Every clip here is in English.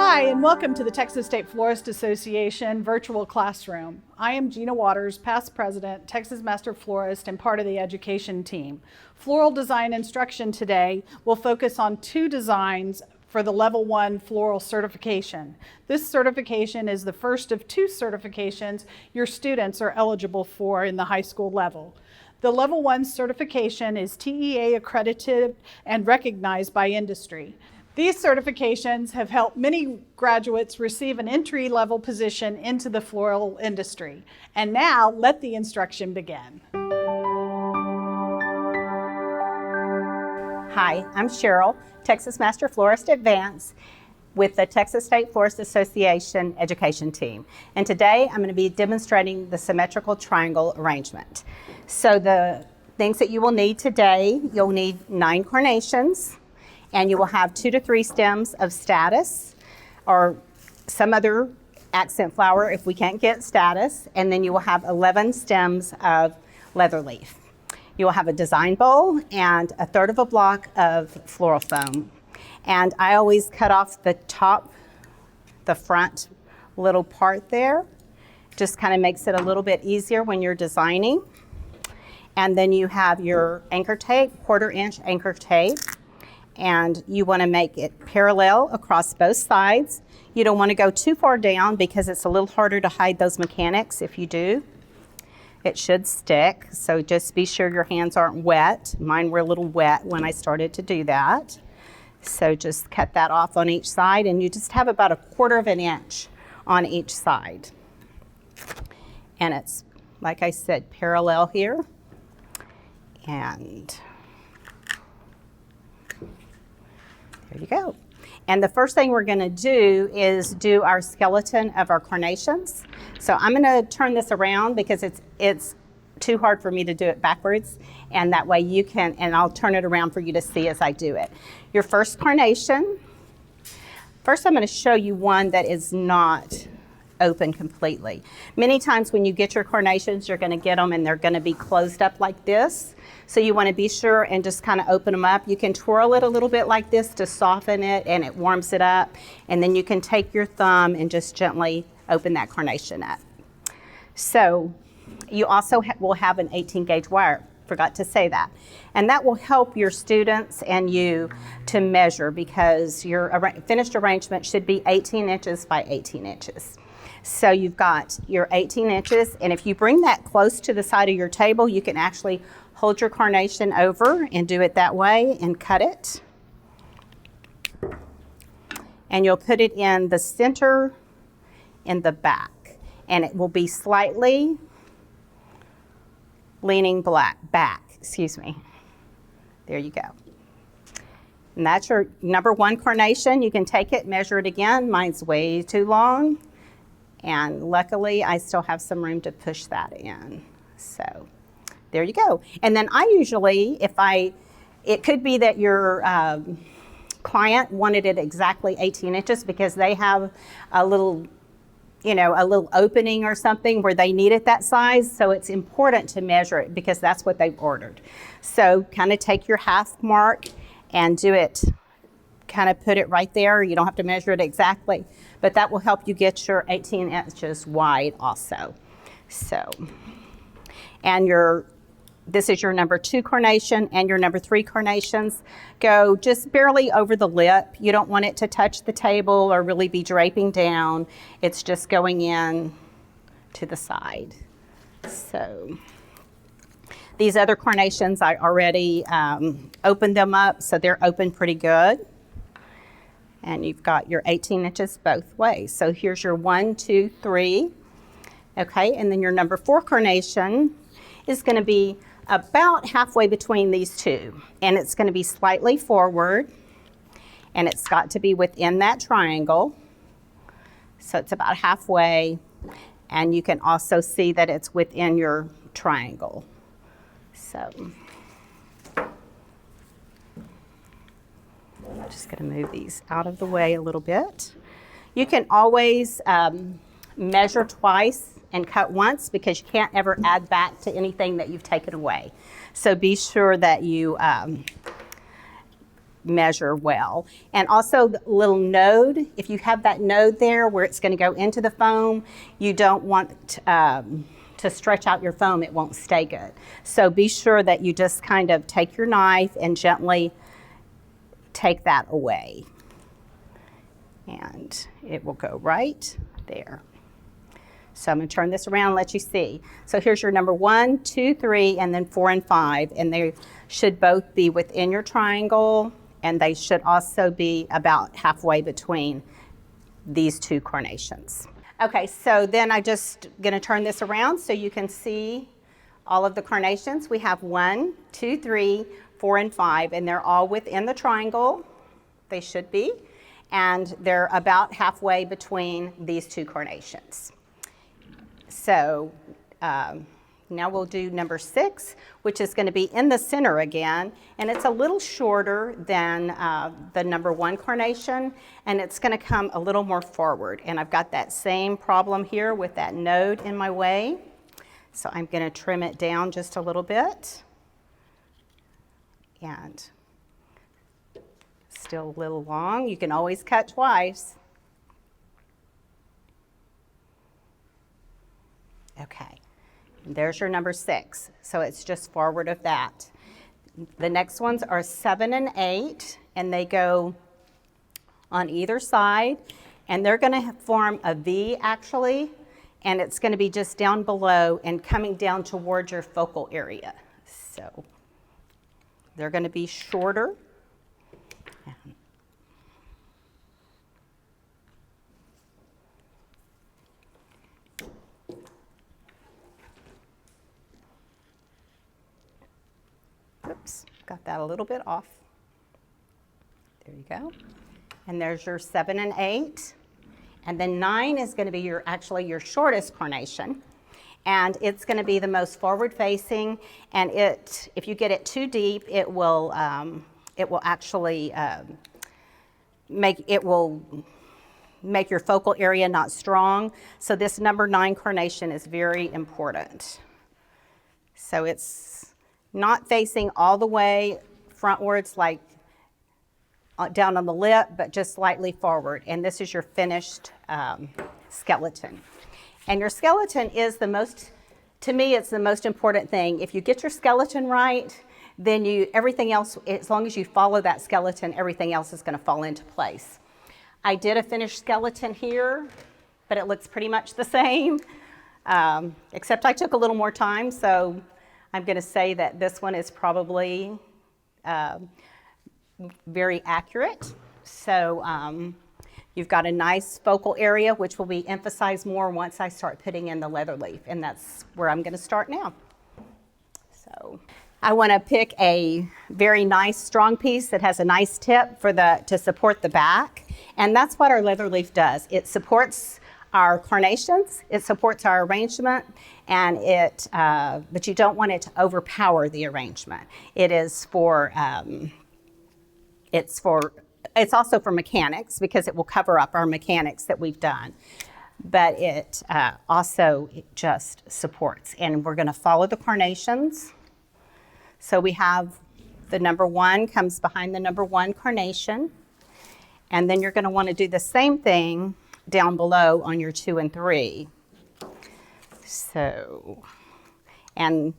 Hi, and welcome to the Texas State Florist Association virtual classroom. I am Gina Waters, past president, Texas Master Florist, and part of the education team. Floral design instruction today will focus on 2 designs for the Level 1 Floral certification. This certification is the first of 2 certifications your students are eligible for in the high school level. The Level 1 certification is TEA accredited and recognized by industry. These certifications have helped many graduates receive an entry-level position into the floral industry. And now, let the instruction begin. Hi, I'm Cheryl, Texas Master Florist Advance with the Texas State Florist Association education team. And today I'm going to be demonstrating the symmetrical triangle arrangement. So the things that you will need today, you'll need 9 carnations, and you will have 2 to 3 stems of statice or some other accent flower if we can't get statice, and then you will have 11 stems of leatherleaf. You will have a design bowl and 1/3 of a block of floral foam. And I always cut off the top, the front little part there. Just kind of makes it a little bit easier when you're designing. And then you have your anchor tape, 1/4 inch anchor tape. And you want to make it parallel across both sides. You don't want to go too far down because it's a little harder to hide those mechanics if you do. It should stick, so just be sure your hands aren't wet. Mine were a little wet when I started to do that. So just cut that off on each side, and you just have about 1/4 of an inch on each side. And it's, like I said, parallel here. And there you go. And the first thing we're going to do is do our skeleton of our carnations. So I'm going to turn this around because it's too hard for me to do it backwards, and that way you can, and I'll turn it around for you to see as I do it. Your first carnation, first I'm going to show you one that is not open completely. Many times when you get your carnations, you're going to get them and they're going to be closed up like this. So you want to be sure and just kind of open them up. You can twirl it a little bit like this to soften it, and it warms it up. And then you can take your thumb and just gently open that carnation up. So you also will have an 18 gauge wire. Forgot to say that. And that will help your students and you to measure, because your finished arrangement should be 18 inches by 18 inches. So you've got your 18 inches, and if you bring that close to the side of your table, you can actually hold your carnation over and do it that way and cut it. And you'll put it in the center in the back, and it will be slightly leaning back, excuse me. There you go. And that's your number 1 carnation. You can take it, measure it again. Mine's way too long. And luckily, I still have some room to push that in. So there you go. And then I usually, it could be that your client wanted it exactly 18 inches because they have a little, a little opening or something where they need it that size. So it's important to measure it because that's what they've ordered. So kind of take your half mark and do it, kind of put it right there. You don't have to measure it exactly, but that will help you get your 18 inches wide also. So, and this is your number 2 carnation, and your number 3 carnations go just barely over the lip. You don't want it to touch the table or really be draping down. It's just going in to the side. So these other carnations, I already opened them up, so they're open pretty good. And you've got your 18 inches both ways. So here's your 1, 2, 3. Okay, and then your number 4 carnation is going to be about halfway between these 2. And it's going to be slightly forward. And it's got to be within that triangle. So it's about halfway. And you can also see that it's within your triangle. So I'm just going to move these out of the way a little bit. You can always measure twice and cut once because you can't ever add back to anything that you've taken away. So be sure that you measure well. And also the little node, if you have that node there where it's going to go into the foam, you don't want to stretch out your foam, it won't stay good. So be sure that you just kind of take your knife and gently take that away. And it will go right there. So I'm going to turn this around and let you see. So here's your number 1, 2, 3, and then 4 and 5. And they should both be within your triangle, and they should also be about halfway between these two carnations. Okay, so then I'm just going to turn this around so you can see all of the carnations. We have 1, 2, 3, 4, and 5, and they're all within the triangle. They should be. And they're about halfway between these two carnations. So now we'll do number 6, which is going to be in the center again, and it's a little shorter than the number 1 carnation, and it's going to come a little more forward. And I've got that same problem here with that node in my way, so I'm going to trim it down just a little bit. And still a little long. You can always cut twice. Okay, and there's your number 6. So it's just forward of that. The next ones are 7 and 8, and they go on either side, and they're going to form a V actually, and it's going to be just down below and coming down towards your focal area. So they're going to be shorter. Oops, got that a little bit off. There you go. And there's your 7 and 8. And then 9 is going to be actually your shortest carnation. And it's going to be the most forward facing. And if you get it too deep, it will actually make your focal area not strong. So this number 9 carnation is very important. So it's not facing all the way frontwards like down on the lip, but just slightly forward. And this is your finished skeleton. And your skeleton is to me, it's the most important thing. If you get your skeleton right, then everything else, as long as you follow that skeleton, everything else is going to fall into place. I did a finished skeleton here, but it looks pretty much the same, except I took a little more time, so I'm going to say that this one is probably very accurate. So you've got a nice focal area, which will be emphasized more once I start putting in the leather leaf, and that's where I'm going to start now. So I want to pick a very nice strong piece that has a nice tip to support the back, and that's what our leather leaf does. It supports our carnations, it supports our arrangement, and but you don't want it to overpower the arrangement. It's also for mechanics because it will cover up our mechanics that we've done. But it just supports. And we're going to follow the carnations. So we have the number 1 comes behind the number 1 carnation. And then you're going to want to do the same thing down below on your 2 and 3. So, and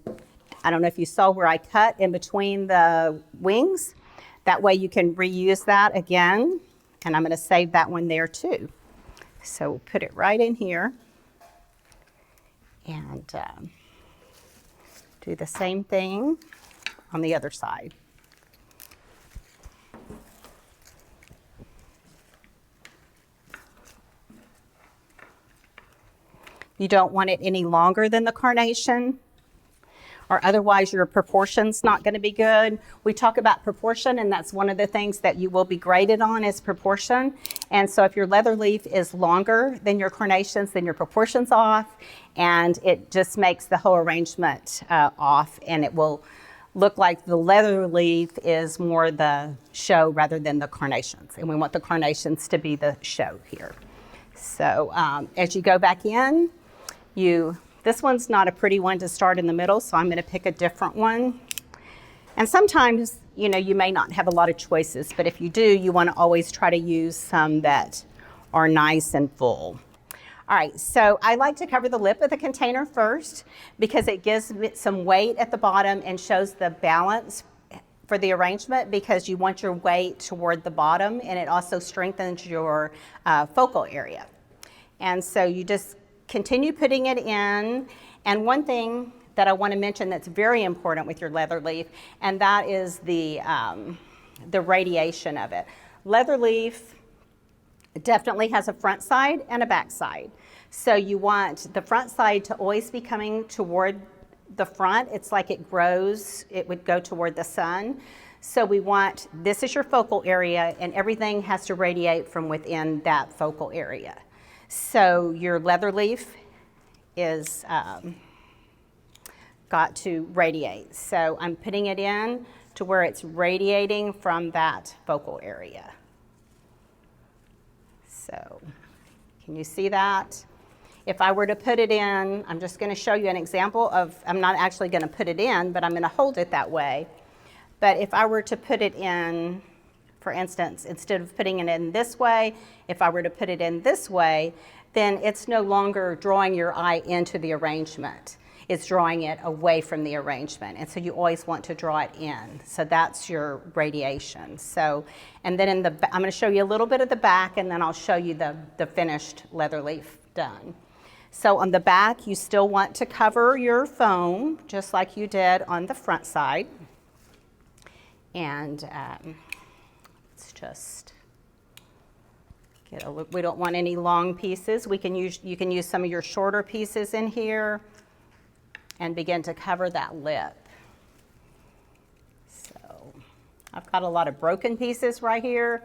I don't know if you saw where I cut in between the wings. That way you can reuse that again, and I'm going to save that one there too. So we'll put it right in here and do the same thing on the other side. You don't want it any longer than the carnation, or otherwise your proportion's not going to be good. We talk about proportion, and that's one of the things that you will be graded on is proportion. And so if your leather leaf is longer than your carnations, then your proportion's off, and it just makes the whole arrangement off, and it will look like the leather leaf is more the show rather than the carnations. And we want the carnations to be the show here. So as you go back in, this one's not a pretty one to start in the middle, so I'm going to pick a different one. And sometimes, you know, you may not have a lot of choices, but if you do, you want to always try to use some that are nice and full. All right, so I like to cover the lip of the container first because it gives it some weight at the bottom and shows the balance for the arrangement, because you want your weight toward the bottom, and it also strengthens your focal area. And so you just continue putting it in. And one thing that I want to mention that's very important with your leather leaf, and that is the radiation of it. Leather leaf definitely has a front side and a back side. So you want the front side to always be coming toward the front. It's like it grows, it would go toward the sun. So we want, this is your focal area, and everything has to radiate from within that focal area. So your leather leaf is got to radiate. So I'm putting it in to where it's radiating from that focal area. So can you see that? If I were to put it in, I'm just going to show you an example of, I'm not actually going to put it in, but I'm going to hold it that way. But if I were to put it in, for instance, instead of putting it in this way, if I were to put it in this way, then it's no longer drawing your eye into the arrangement. It's drawing it away from the arrangement. And so you always want to draw it in. So that's your radiation. So, and then I'm going to show you a little bit of the back, and then I'll show you the finished leather leaf done. So on the back, you still want to cover your foam just like you did on the front side. And let's just get a look. We don't want any long pieces. You can use some of your shorter pieces in here and begin to cover that lip. So I've got a lot of broken pieces right here.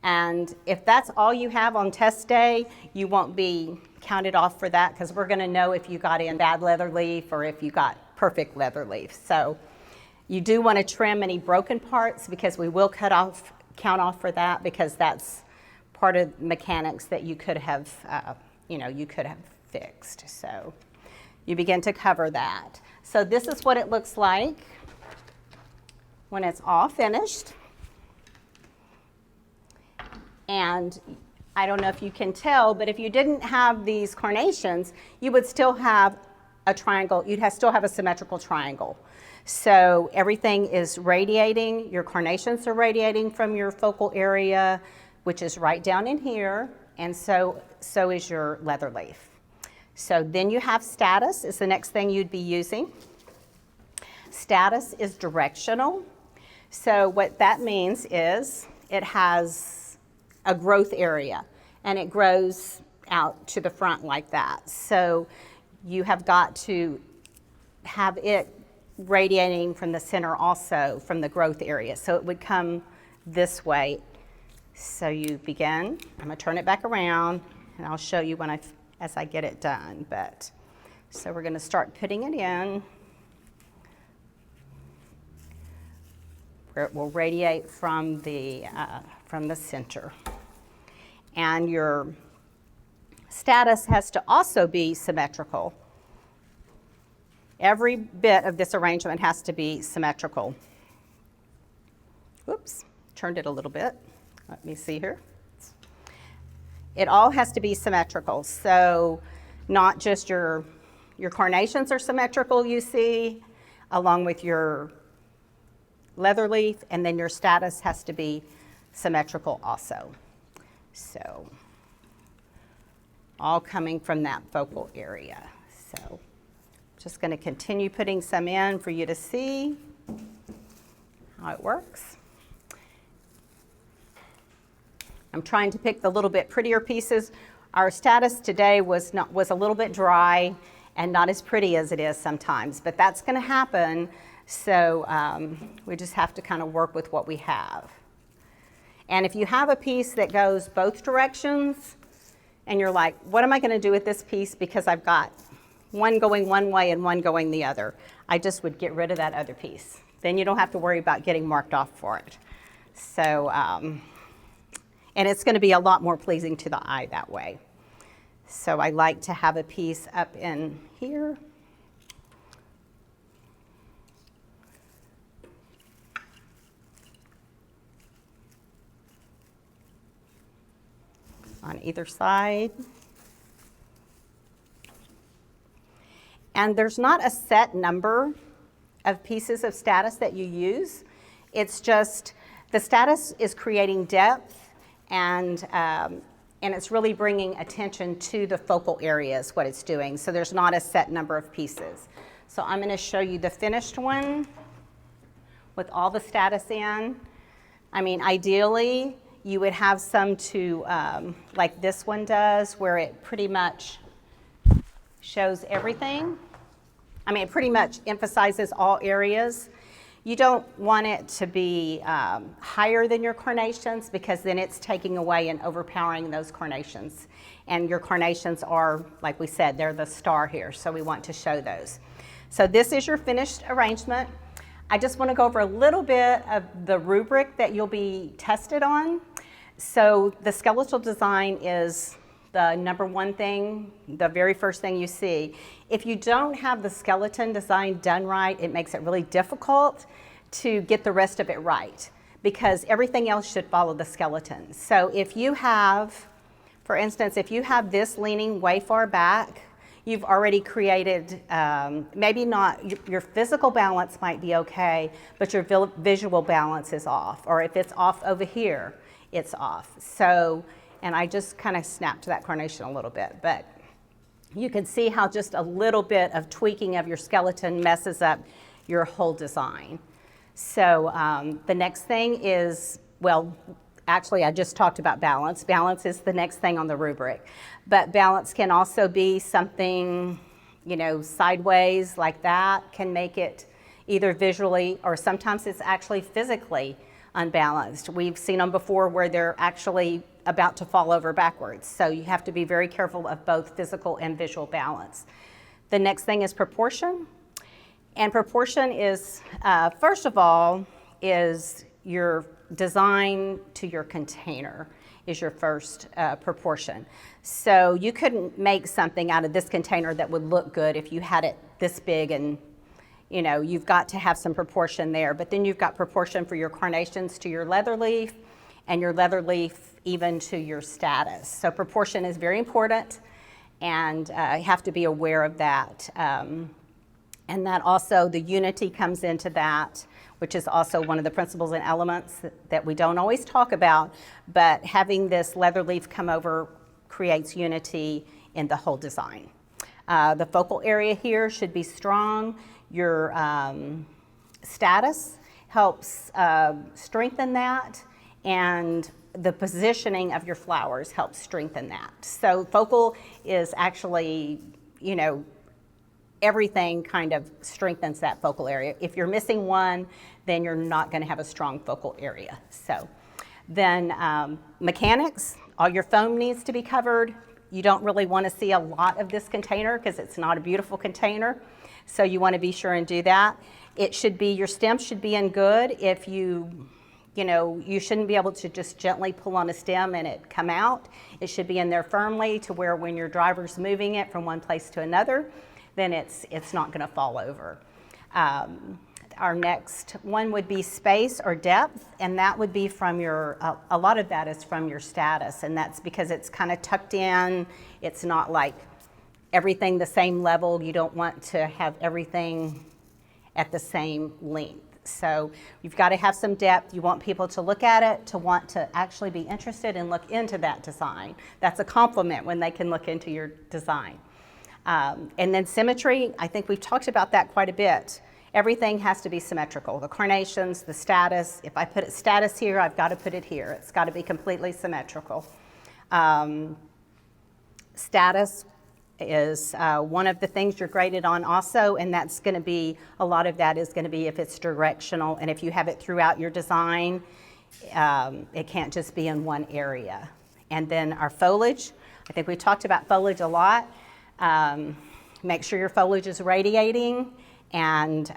And if that's all you have on test day, you won't be counted off for that, because we're going to know if you got in bad leather leaf or if you got perfect leather leaf. So you do want to trim any broken parts, because we will count off for that, because that's part of mechanics that you could have, you could have fixed. So you begin to cover that. So this is what it looks like when it's all finished. And I don't know if you can tell, but if you didn't have these carnations, you would still have a triangle. You'd still have a symmetrical triangle. So everything is radiating. Your carnations are radiating from your focal area, which is right down in here, and so is your leather leaf. So then you have status is the next thing you'd be using. Status is directional. So what that means is it has a growth area, and it grows out to the front like that. So you have got to have it radiating from the center also, from the growth area. So it would come this way. So you begin, I'm gonna turn it back around, and I'll show you as I get it done. But so we're gonna start putting it in where it will radiate from the center. And your status has to also be symmetrical. Every bit of this arrangement has to be symmetrical. Whoops, turned it a little bit. Let me see here. It all has to be symmetrical. So not just your carnations are symmetrical, you see, along with your leather leaf, and then your status has to be symmetrical also. So all coming from that focal area. So just going to continue putting some in for you to see how it works. I'm trying to pick the little bit prettier pieces. Our status today was a little bit dry and not as pretty as it is sometimes, but that's going to happen. So we just have to kind of work with what we have. And if you have a piece that goes both directions, and you're like, what am I going to do with this piece because I've got one going one way and one going the other, I just would get rid of that other piece. Then you don't have to worry about getting marked off for it. So, and it's going to be a lot more pleasing to the eye that way. So I like to have a piece up in here. on either side. And there's not a set number of pieces of status that you use. It's just the status is creating depth, and it's really bringing attention to the focal areas, what it's doing. So there's not a set number of pieces. So I'm going to show you the finished one with all the status in. I mean, ideally, you would have some to, like this one does, where it pretty much shows everything. I mean, it pretty much emphasizes all areas. You don't want it to be higher than your carnations, because then it's taking away and overpowering those carnations. And your carnations are, like we said, they're the star here, so we want to show those. So this is your finished arrangement. I just want to go over a little bit of the rubric that you'll be tested on. So the skeletal design is the number one thing, the very first thing you see. If you don't have the skeleton design done right, it makes it really difficult to get the rest of it right, because everything else should follow the skeleton. So if you have, for instance, if you have this leaning way far back, you've already created, maybe not, your physical balance might be okay, but your visual balance is off. Or if it's off over here, it's off. So, and I just kind of snapped that carnation a little bit, but you can see how just a little bit of tweaking of your skeleton messes up your whole design. So the next thing is, well, actually I just talked about balance. Balance is the next thing on the rubric. But balance can also be something, you know, sideways like that can make it either visually, or sometimes it's actually physically unbalanced. We've seen them before where they're actually about to fall over backwards. So you have to be very careful of both physical and visual balance. The next thing is proportion. And proportion is, first of all, is your design to your container is your first proportion. So you couldn't make something out of this container that would look good if you had it this big, and you know, you've got to have some proportion there. But then you've got proportion for your carnations to your leather leaf, and your leather leaf even to your status. So proportion is very important, and you have to be aware of that. And that also, the unity comes into that, which is also one of the principles and elements that we don't always talk about, but having this leather leaf come over creates unity in the whole design. The focal area here should be strong. Your status helps strengthen that, and the positioning of your flowers helps strengthen that. So focal is actually, you know, everything kind of strengthens that focal area. If you're missing one, then you're not going to have a strong focal area. So then mechanics, all your foam needs to be covered. You don't really want to see a lot of this container because it's not a beautiful container. So you want to be sure and do that. It should be, your stem should be in good. If you know, you shouldn't be able to just gently pull on a stem and it come out. It should be in there firmly to where when your driver's moving it from one place to another, then it's not going to fall over. Our next one would be space or depth, and that would be from your, a lot of that is from your status, and that's because it's kind of tucked in. It's not like everything the same level. You don't want to have everything at the same length. So you've got to have some depth. You want people to look at it, to want to actually be interested and look into that design. That's a compliment when they can look into your design. And then symmetry, I think we've talked about that quite a bit. Everything has to be symmetrical. The carnations, the status. If I put a status here, I've got to put it here. It's got to be completely symmetrical. Status is one of the things you're graded on also, and that's going to be, a lot of that is going to be if it's directional, and if you have it throughout your design, it can't just be in one area. And then our foliage, I think we talked about foliage a lot. Make sure your foliage is radiating and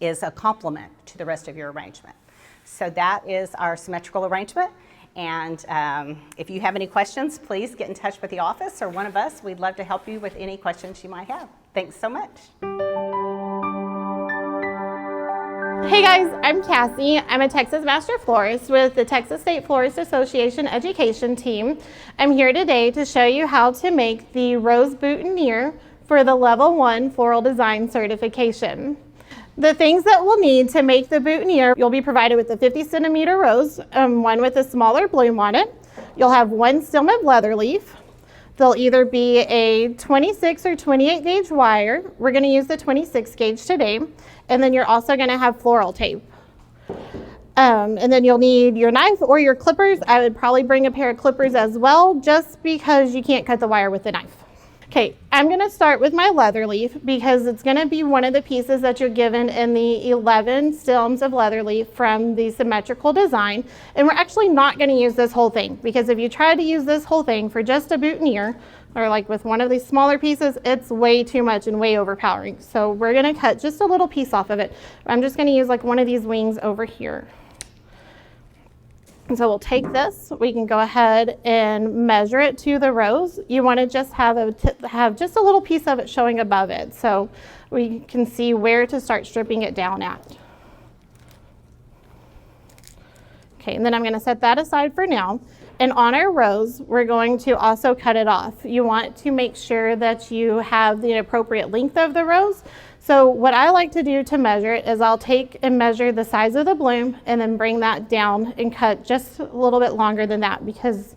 is a complement to the rest of your arrangement. So that is our symmetrical arrangement. And if you have any questions, please get in touch with the office or one of us. We'd love to help you with any questions you might have. Thanks so much. Hey guys, I'm Cassie. I'm a Texas Master Florist with the Texas State Florist Association Education Team. I'm here today to show you how to make the rose boutonniere for the Level 1 Floral Design Certification. The things that we'll need to make the boutonniere, you'll be provided with a 50 centimeter rose, one with a smaller bloom on it. You'll have one stem of leather leaf. There'll either be a 26 or 28 gauge wire. We're going to use the 26 gauge today. And then you're also going to have floral tape. And then you'll need your knife or your clippers. I would probably bring a pair of clippers as well, just because you can't cut the wire with the knife. Okay, I'm going to start with my leather leaf because it's going to be one of the pieces that you're given in the 11 stems of leather leaf from the symmetrical design. And we're actually not going to use this whole thing, because if you try to use this whole thing for just a boutonniere, or like with one of these smaller pieces, it's way too much and way overpowering. So we're going to cut just a little piece off of it. I'm just going to use like one of these wings over here. And so we'll take this, we can go ahead and measure it to the rose. You want to just have just a little piece of it showing above it, so we can see where to start stripping it down at. Okay, and then I'm going to set that aside for now. And on our rose, we're going to also cut it off. You want to make sure that you have the appropriate length of the rose. So what I like to do to measure it is I'll take and measure the size of the bloom and then bring that down and cut just a little bit longer than that, because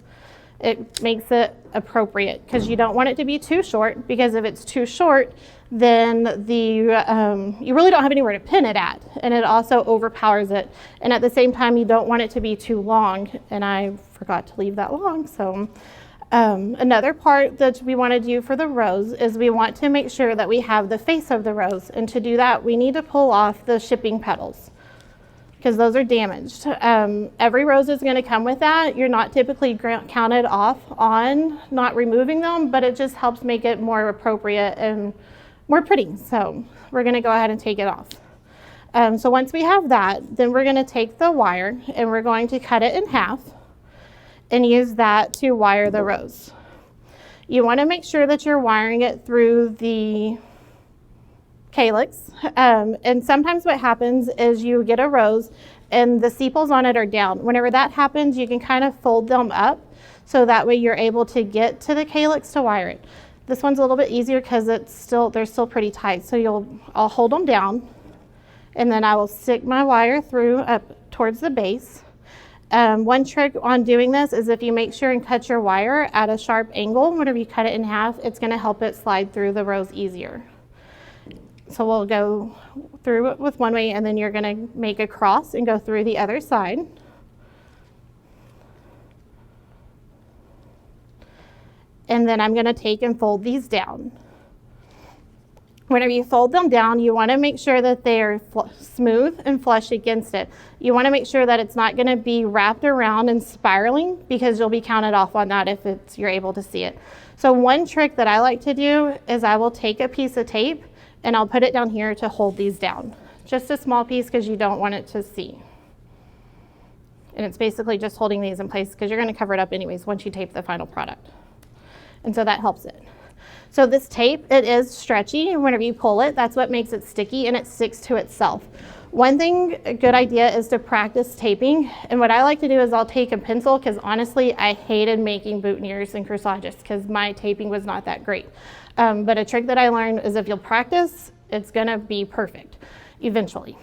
it makes it appropriate, because you don't want it to be too short, because if it's too short, then you really don't have anywhere to pin it at, and it also overpowers it. And at the same time, you don't want it to be too long, and I forgot to leave that long. So another part that we want to do for the rose is we want to make sure that we have the face of the rose, and to do that we need to pull off the shipping petals, because those are damaged. Every rose is going to come with that. You're not typically counted off on not removing them, but it just helps make it more appropriate and more pretty. So we're going to go ahead and take it off. So once we have that, then we're going to take the wire and we're going to cut it in half and use that to wire the rose. You want to make sure that you're wiring it through the calyx. And sometimes what happens is you get a rose and the sepals on it are down. Whenever that happens, you can kind of fold them up so that way you're able to get to the calyx to wire it. This one's a little bit easier because they're still pretty tight. So I'll hold them down, and then I will stick my wire through up towards the base. One trick on doing this is if you make sure and cut your wire at a sharp angle, whenever you cut it in half, it's going to help it slide through the rose easier. So we'll go through it with one way, and then you're going to make a cross and go through the other side. And then I'm going to take and fold these down. Whenever you fold them down, you want to make sure that they are smooth and flush against it. You want to make sure that it's not going to be wrapped around and spiraling, because you'll be counted off on that if you're able to see it. So one trick that I like to do is I will take a piece of tape and I'll put it down here to hold these down. Just a small piece, because you don't want it to see. And it's basically just holding these in place, because you're going to cover it up anyways once you tape the final product. And so that helps it. So this tape, it is stretchy, and whenever you pull it, that's what makes it sticky, and it sticks to itself. One thing, a good idea is to practice taping. And what I like to do is I'll take a pencil, because honestly, I hated making boutonnieres and corsages because my taping was not that great. But a trick that I learned is if you'll practice, it's gonna be perfect eventually.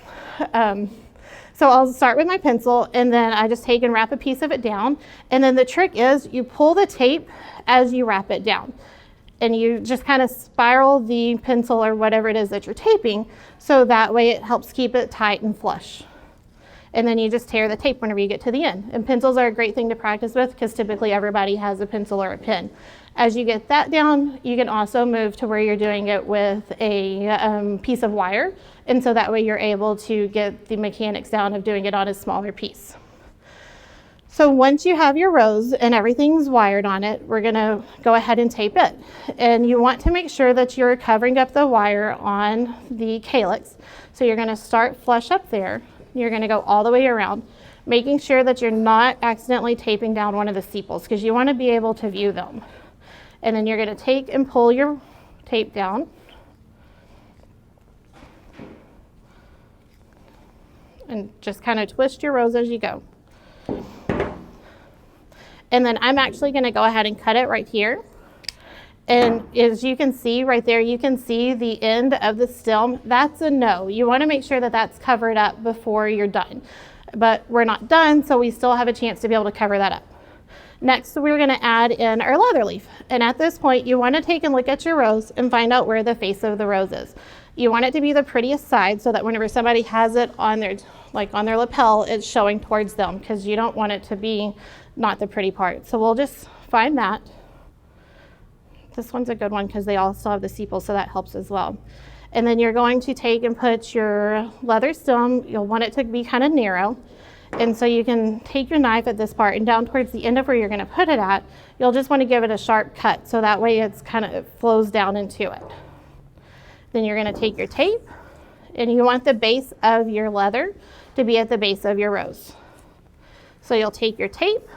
So I'll start with my pencil, and then I just take and wrap a piece of it down. And then the trick is you pull the tape as you wrap it down. And you just kind of spiral the pencil or whatever it is that you're taping, so that way it helps keep it tight and flush. And then you just tear the tape whenever you get to the end. And pencils are a great thing to practice with, because typically everybody has a pencil or a pen. As you get that down, you can also move to where you're doing it with a piece of wire. And so that way you're able to get the mechanics down of doing it on a smaller piece. So once you have your rose and everything's wired on it, we're gonna go ahead and tape it. And you want to make sure that you're covering up the wire on the calyx. So you're gonna start flush up there. You're gonna go all the way around, making sure that you're not accidentally taping down one of the sepals, because you wanna be able to view them. And then you're gonna take and pull your tape down. And just kind of twist your rose as you go. And then I'm actually going to go ahead and cut it right here. And as you can see right there, you can see the end of the stem. That's a no. You want to make sure that that's covered up before you're done. But we're not done, so we still have a chance to be able to cover that up. Next, we're going to add in our leather leaf. And at this point, you want to take and look at your rose and find out where the face of the rose is. You want it to be the prettiest side so that whenever somebody has it on their, like on their lapel, it's showing towards them, because you don't want it to be not the pretty part. So we'll just find that. This one's a good one because they also have the sepals, so that helps as well. And then you're going to take and put your leather stem, you'll want it to be kind of narrow. And so you can take your knife at this part and down towards the end of where you're going to put it at, you'll just want to give it a sharp cut so that way it's kind of, it flows down into it. Then you're going to take your tape and you want the base of your leather to be at the base of your rose. So you'll take your tape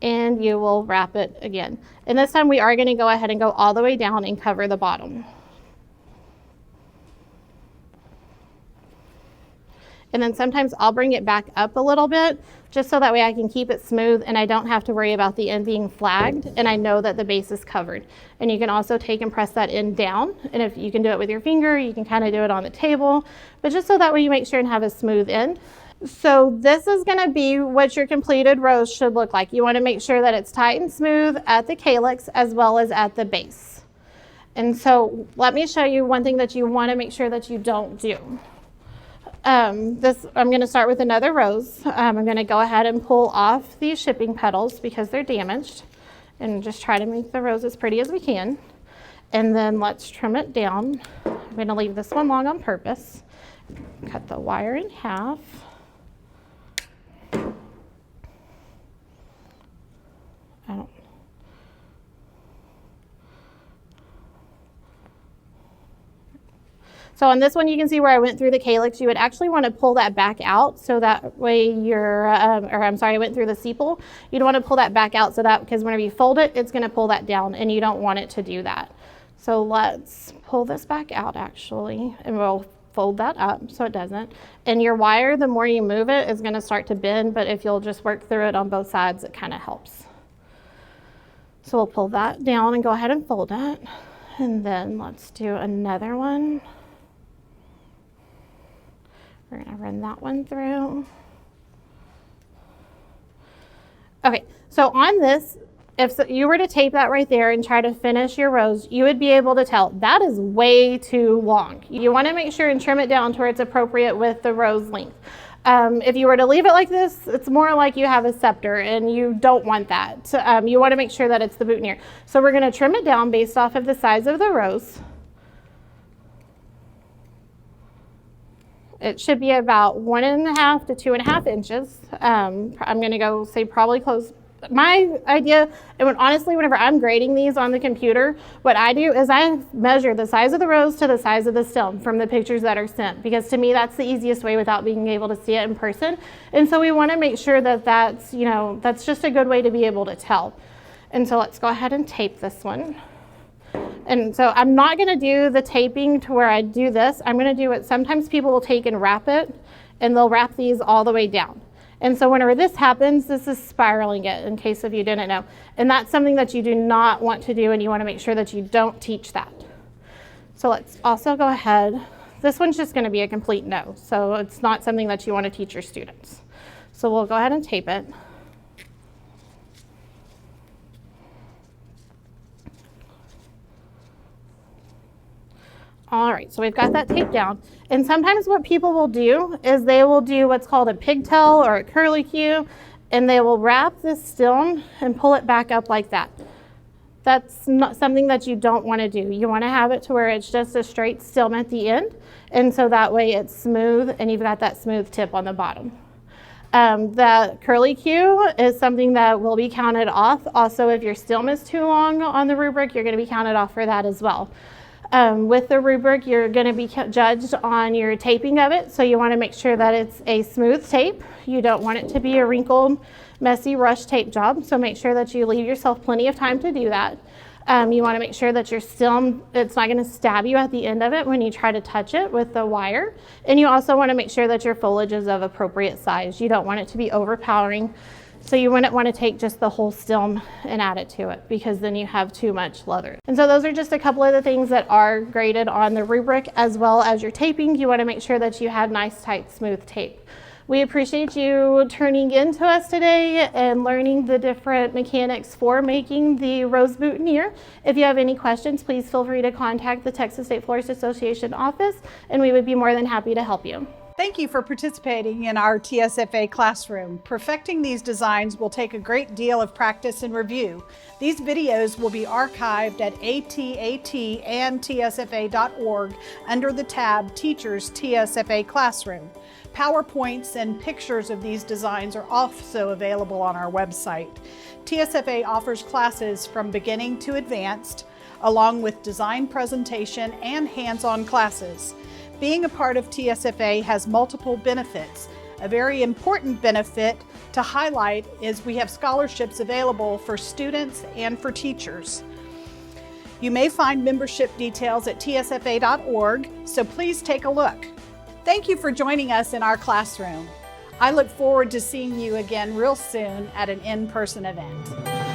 and you will wrap it again. And this time we are going to go ahead and go all the way down and cover the bottom. And then sometimes I'll bring it back up a little bit just so that way I can keep it smooth and I don't have to worry about the end being flagged, and I know that the base is covered. And you can also take and press that end down, and if you can do it with your finger, you can kind of do it on the table, but just so that way you make sure and have a smooth end. So this is going to be what your completed rose should look like. You want to make sure that it's tight and smooth at the calyx as well as at the base. And so let me show you one thing that you want to make sure that you don't do. I'm going to start with another rose. I'm going to go ahead and pull off these shipping petals because they're damaged, and just try to make the rose as pretty as we can. And then let's trim it down. I'm going to leave this one long on purpose. Cut the wire in half. So on this one, you can see where I went through the calyx. You would actually want to pull that back out so that way I went through the sepal. You'd want to pull that back out so that, because whenever you fold it, it's going to pull that down, and you don't want it to do that. So let's pull this back out actually, and we'll fold that up so it doesn't. And your wire, the more you move it, is going to start to bend, but if you'll just work through it on both sides, it kind of helps. So we'll pull that down and go ahead and fold it. And then let's do another one. We're going to run that one through. Okay, so on this, if you were to tape that right there and try to finish your rose, you would be able to tell that is way too long. You want to make sure and trim it down to where it's appropriate with the rose length. If you were to leave it like this, it's more like you have a scepter, and you don't want that. You want to make sure that it's the boutonniere. So we're going to trim it down based off of the size of the rose. It should be about 1.5 to 2.5 inches. I'm going to go say probably close. My idea, and honestly, whenever I'm grading these on the computer, what I do is I measure the size of the rose to the size of the stem from the pictures that are sent, because to me that's the easiest way without being able to see it in person. And so we want to make sure that that's, you know, that's just a good way to be able to tell. And so let's go ahead and tape this one. And so I'm not going to do the taping to where I do this. I'm going to do what sometimes people will take and wrap it, and they'll wrap these all the way down. And so whenever this happens, this is spiraling it, in case if you didn't know. And that's something that you do not want to do, and you want to make sure that you don't teach that. So let's also go ahead. This one's just going to be a complete no. So it's not something that you want to teach your students. So we'll go ahead and tape it. All right, so we've got that taped down. And sometimes what people will do is they will do what's called a pigtail or a curlicue, and they will wrap this stem and pull it back up like that. That's not something that you don't want to do. You want to have it to where it's just a straight stem at the end, and so that way it's smooth and you've got that smooth tip on the bottom. The curlicue is something that will be counted off. Also, if your stem is too long on the rubric, you're going to be counted off for that as well. With the rubric, you're going to be judged on your taping of it, so you want to make sure that it's a smooth tape. You don't want it to be a wrinkled, messy rush tape job, so make sure that you leave yourself plenty of time to do that. You want to make sure that your stem, it's not going to stab you at the end of it when you try to touch it with the wire. And you also want to make sure that your foliage is of appropriate size. You don't want it to be overpowering. So you wouldn't want to take just the whole stem and add it to it, because then you have too much leather. And so those are just a couple of the things that are graded on the rubric, as well as your taping. You want to make sure that you have nice, tight, smooth tape. We appreciate you turning in to us today and learning the different mechanics for making the rose boutonniere. If you have any questions, please feel free to contact the Texas State Florist Association office, and we would be more than happy to help you. Thank you for participating in our TSFA classroom. Perfecting these designs will take a great deal of practice and review. These videos will be archived at ATAT and TSFA.org under the tab Teachers TSFA Classroom. PowerPoints and pictures of these designs are also available on our website. TSFA offers classes from beginning to advanced, along with design presentation and hands-on classes. Being a part of TSFA has multiple benefits. A very important benefit to highlight is we have scholarships available for students and for teachers. You may find membership details at tsfa.org, so please take a look. Thank you for joining us in our classroom. I look forward to seeing you again real soon at an in-person event.